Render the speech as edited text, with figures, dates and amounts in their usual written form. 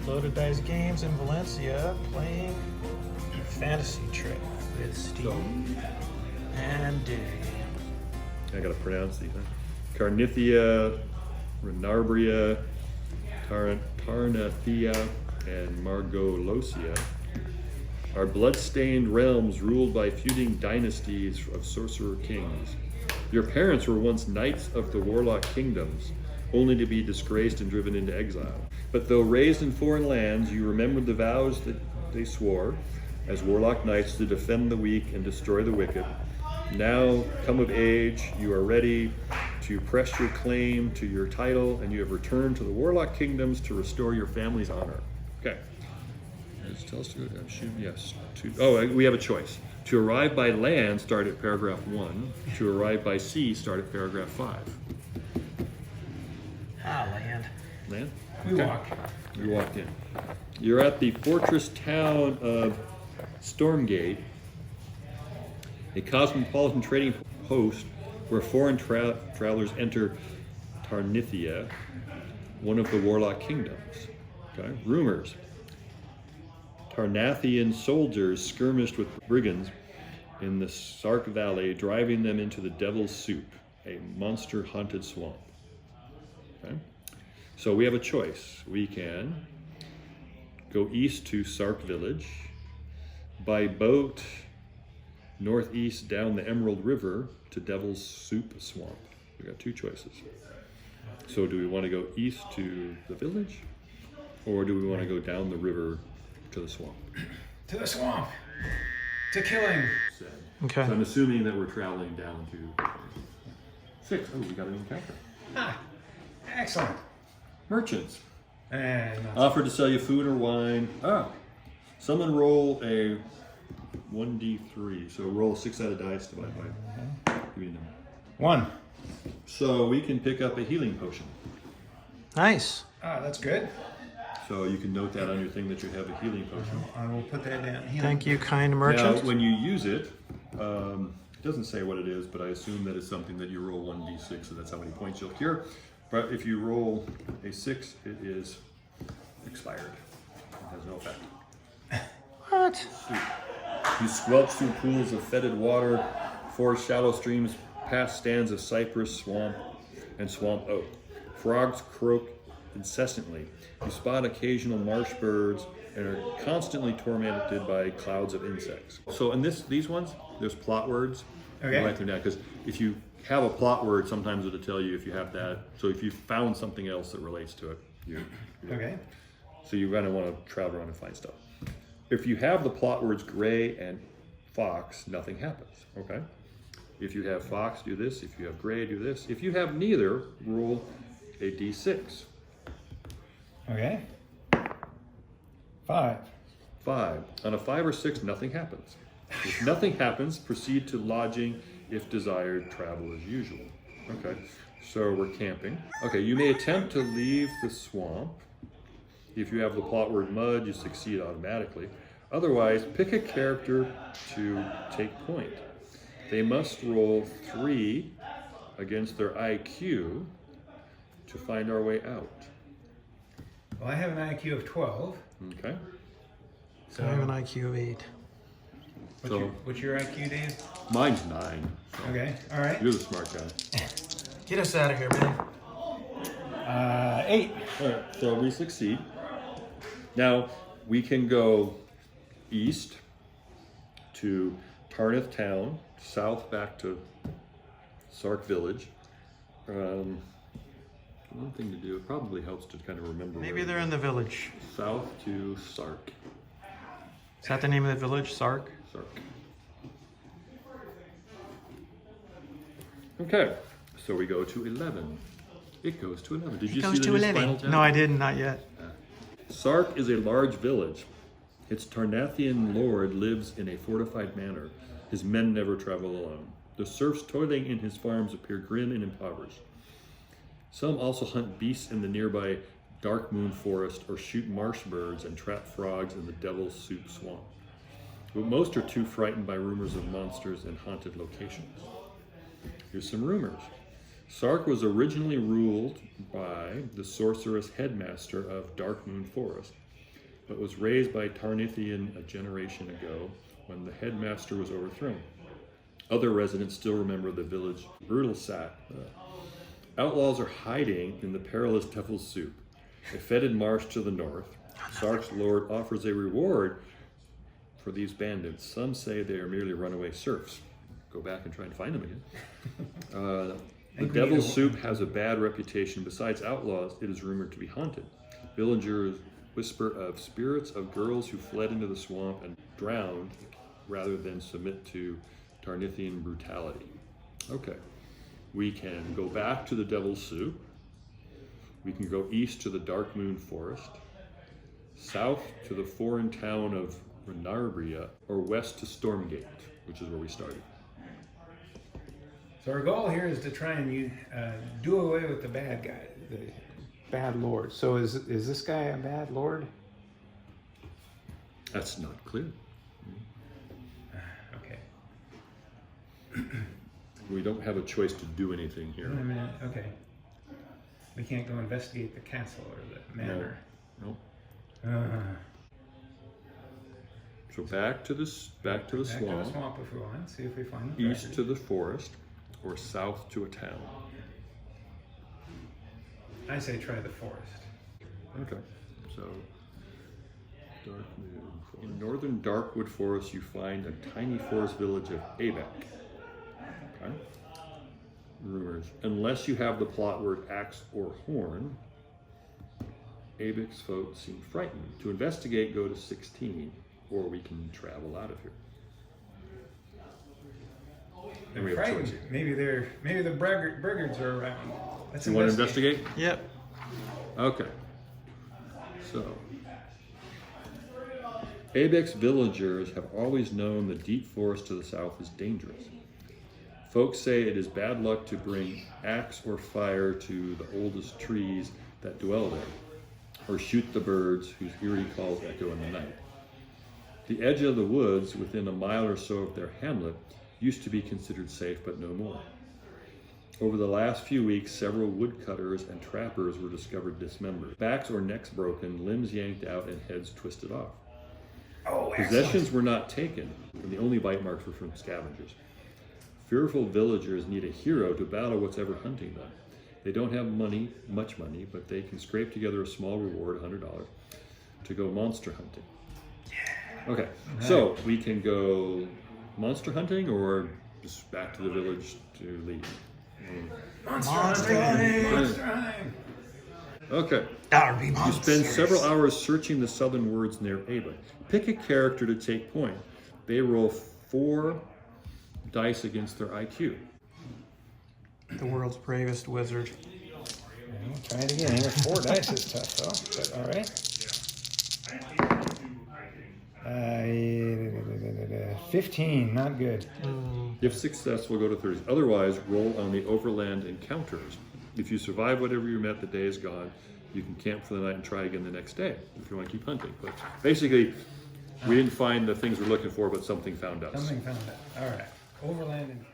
Loaded Dice Games in Valencia, playing Fantasy Trip with Steve and Dave. I gotta pronounce these. Carnithia, Renarbria, Tarnathia, and Margolosia are blood-stained realms ruled by feuding dynasties of sorcerer kings. Your parents were once knights of the warlock kingdoms, only to be disgraced and driven into exile. But though raised in foreign lands, you remembered the vows that they swore as warlock knights to defend the weak and destroy the wicked. Now, come of age, you are ready to press your claim to your title, and you have returned to the warlock kingdoms to restore your family's honor. Okay. Just tell us to go, shoot, yes. We have a choice. To arrive by land, start at paragraph 1. To arrive by sea, start at paragraph 5. Land. Land? We walk. We walked in. You're at the fortress town of Stormgate, a cosmopolitan trading post where foreign travelers enter Tarnithia, one of the warlock kingdoms. Okay. Rumors. Tarnathian soldiers skirmished with brigands in the Sark Valley, driving them into the Devil's Soup, a monster-haunted swamp. Okay. So we have a choice. We can go east to Sark Village, by boat northeast down the Emerald River to Devil's Soup Swamp. We got two choices. So do we want to go east to the village, or do we want to go down the river to the swamp? To the swamp. To killing. Okay. So I'm assuming that we're traveling down to 6. Oh, we got an encounter. Ah, excellent. Merchants. And Offered to sell you food or wine. Someone roll a 1d3. So roll a 6-sided dice divided by. Give me a number. 1. So we can pick up a healing potion. Nice. Ah, that's good. So you can note that on your thing that you have a healing potion. I will put that down here. Thank you, kind merchant. Now, when you use it, it doesn't say what it is, but I assume that it's something that you roll 1d6, so that's how many points you'll cure. But if you roll a 6, it is expired. It has no effect. What? You squelch through pools of fetid water, forest shallow streams, past stands of cypress, swamp, and swamp oak. Frogs croak incessantly. You spot occasional marsh birds and are constantly tormented by clouds of insects. So in these ones, there's plot words. Okay. You write them down, because if you have a plot word, sometimes it'll tell you if you have that. So if you found something else that relates to it, Okay. so you're going to want to travel around and find stuff. If you have the plot words gray and fox, nothing happens, okay? If you have fox, do this. If you have gray, do this. If you have neither, roll a d6. Okay. 5. 5. On a 5 or 6, nothing happens. If nothing happens, proceed to lodging if desired, travel as usual. Okay, so we're camping. Okay, you may attempt to leave the swamp. If you have the plot word mud, you succeed automatically. Otherwise, pick a character to take point. They must roll 3 against their IQ to find our way out. Well, I have an IQ of 12. Okay. So I have an IQ of 8. What's your IQ, Dave? Mine's 9. Okay, all right. You're the smart guy. Get us out of here, man. 8. All right, so we succeed. Now, we can go east to Tarnith Town, south back to Sark Village. One thing to do, it probably helps to kind of remember. Maybe they're in the village. South to Sark. Is that the name of the village? Sark? Sark. Okay, so we go to 11. It goes to 11. Did you see the new Spinal Tap? No, I didn't, not yet. Sark is a large village. Its Tarnathian lord lives in a fortified manor. His men never travel alone. The serfs toiling in his farms appear grim and impoverished. Some also hunt beasts in the nearby Dark Moon Forest or shoot marsh birds and trap frogs in the Devil's Soup Swamp. But most are too frightened by rumors of monsters and haunted locations. Here's some rumors. Sark was originally ruled by the sorceress headmaster of Dark Moon Forest, but was raised by Tarnithian a generation ago when the headmaster was overthrown. Other residents still remember the village Urdelsat. Outlaws are hiding in the perilous Devil's Soup, a fetid marsh to the north. Sark's lord offers a reward for these bandits. Some say they are merely runaway serfs. Go back and try and find them again. The Devil's Soup has a bad reputation. Besides outlaws, it is rumored to be haunted. Villagers whisper of spirits of girls who fled into the swamp and drowned rather than submit to Tarnithian brutality. Okay, we can go back to the Devil's Soup. We can go east to the Dark Moon Forest, south to the foreign town of Renarbria, or west to Stormgate, which is where we started. So our goal here is to try and do away with the bad guy, the bad lord. So is this guy a bad lord? That's not clear. Okay. We don't have a choice to do anything here. Wait a minute. Okay. We can't go investigate the castle or the manor. No. So back to the swamp. Back to the swamp if we want. See if we find the East treasure. to the forest, or south to a town. I say try the forest. Okay. So Darkwood Forest. In northern Darkwood Forest, you find a tiny forest village of Abec. Okay. Rumors. Unless you have the plot word axe or horn, Abec's folk seem frightened. To investigate, go to 16, or we can travel out of here. And we have Frightened. choices. Maybe the briggards are around. Let's You want to investigate? Yep. Okay. So, Abec's villagers have always known the deep forest to the south is dangerous. Folks say it is bad luck to bring axe or fire to the oldest trees that dwell there, or shoot the birds whose eerie calls echo in the night. The edge of the woods, within a mile or so of their hamlet, used to be considered safe, but no more. Over the last few weeks, several woodcutters and trappers were discovered dismembered, backs or necks broken, limbs yanked out, and heads twisted off. Oh, Possessions were not taken, and the only bite marks were from scavengers. Fearful villagers need a hero to battle what's ever hunting them. They don't have much money, but they can scrape together a small reward, $100, to go monster hunting. Yeah. Okay, so we can go monster hunting or just back to the village to leave. Monster Monster hunting! hunting! Monster hunting! Okay. That would be You monsters. spend several hours searching the southern words near Ava. Pick a character to take point. They roll 4 dice against their IQ. The world's bravest wizard. Well, try it again. 4 dice is tough, though. But all right. 15, not good. If successful, go to 30. Otherwise, roll on the overland encounters. If you survive whatever you met, the day is gone. You can camp for the night and try again the next day if you want to keep hunting. But basically, we didn't find the things we're looking for, but something found us. Something found it. All right. Overland and